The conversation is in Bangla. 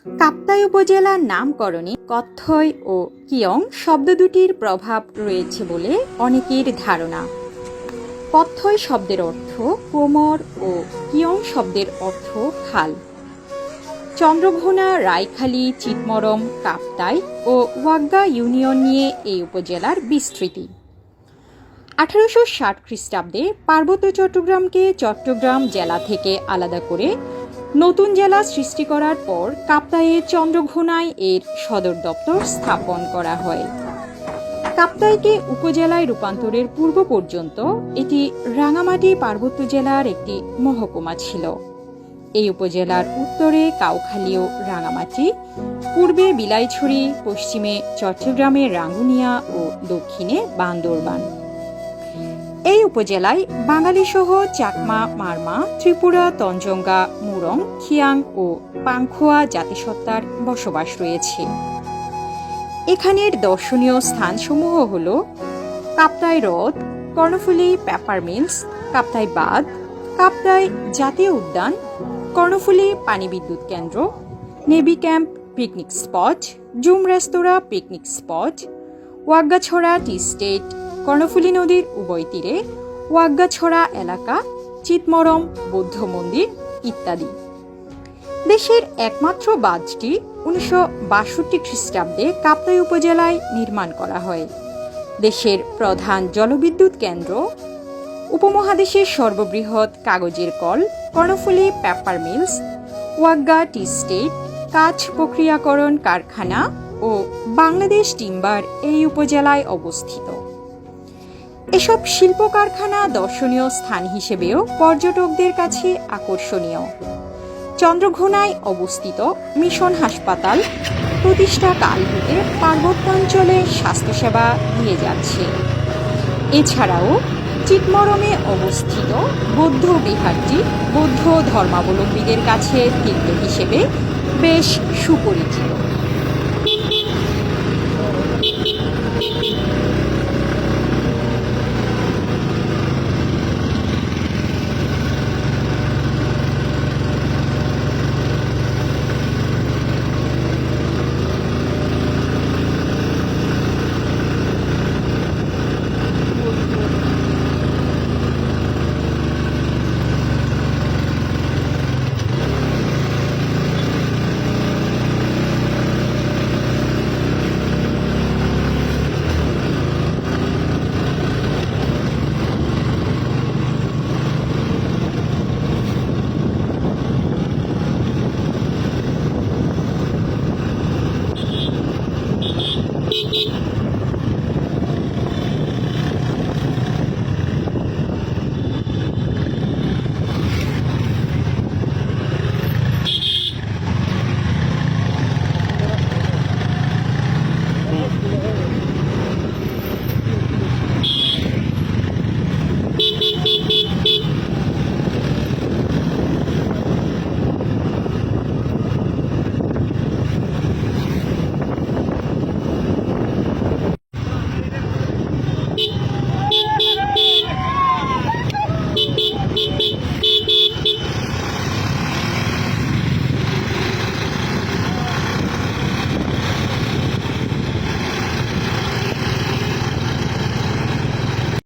কাপ্তাই উপজেলার নামকরণে কথ্যই ও কিয়ং শব্দ দুটির প্রভাব রয়েছে বলে অনেকের ধারণা। কথ্যই শব্দের অর্থ কোমর ও কিয়ং শব্দের অর্থ খাল। চন্দ্রঘোনা, রায়খালী, চিতমরম, কাপ্তাই ও ওয়াগ্গা ইউনিয়ন নিয়ে এই উপজেলার বিস্তৃতি। 1860 খ্রিস্টাব্দে পার্বত্য চট্টগ্রামকে চট্টগ্রাম জেলা থেকে আলাদা করে নতুন জেলা সৃষ্টি করার পর কাপ্তাইয়ে চন্দ্রঘোনায় এর সদর দপ্তর স্থাপন করা হয়। কাপ্তাইকে উপজেলায় রূপান্তরের পূর্ব পর্যন্ত এটি রাঙামাটি পার্বত্য জেলার একটি মহকুমা ছিল। এই উপজেলার উত্তরে কাউখালী ও রাঙামাটি, পূর্বে বিলাইছড়ি, পশ্চিমে চট্টগ্রামের রাঙ্গুনিয়া ও দক্ষিণে বান্দরবান। এই উপজেলায় বাঙালি সহ চাকমা, মারমা, ত্রিপুরা, তঞ্জঙ্গা, মুরং, খিয়াং ও পাংখোয়া জাতিসত্তার বসবাস রয়েছে। এখানের দর্শনীয় স্থানসমূহ হল কাপ্তাই হ্রদ, কর্ণফুলী পেপার মিলস, কাপ্তাই বাঁধ, কাপ্তাই জাতীয় উদ্যান, কর্ণফুলী পানি বিদ্যুৎ কেন্দ্র, নেভি ক্যাম্প পিকনিক স্পট, জুম রেস্তোরাঁ picnic spot, Waggachhara tea estate, Karnaphuli নদীর উভয় তীরে ওয়াগ্গাছড়া এলাকা, চিতমরম বৌদ্ধ মন্দির ইত্যাদি। দেশের একমাত্র বাঁধটি 1962 খ্রিস্টাব্দে কাপ্তাই উপজেলায় নির্মাণ করা হয়। দেশের প্রধান জলবিদ্যুৎ কেন্দ্র, উপমহাদেশের সর্ববৃহৎ কাগজের কল Karnaphuli paper mills, Wagga tea estate, কাঁচ প্রক্রিয়াকরণ কারখানা ও বাংলাদেশ টিম্বার এই উপজেলায় অবস্থিত। এসব শিল্প কারখানা দর্শনীয় স্থান হিসেবেও পর্যটকদের কাছে আকর্ষণীয়। চন্দ্রঘোনায় অবস্থিত মিশন হাসপাতাল প্রতিষ্ঠাকাল হতে পার্বত্যাঞ্চলে স্বাস্থ্যসেবা দিয়ে যাচ্ছে। এছাড়াও চিতমরমে অবস্থিত বৌদ্ধ বিহারটি বৌদ্ধ ধর্মাবলম্বীদের কাছে তীর্থ হিসেবে বেশ সুপরিচিত।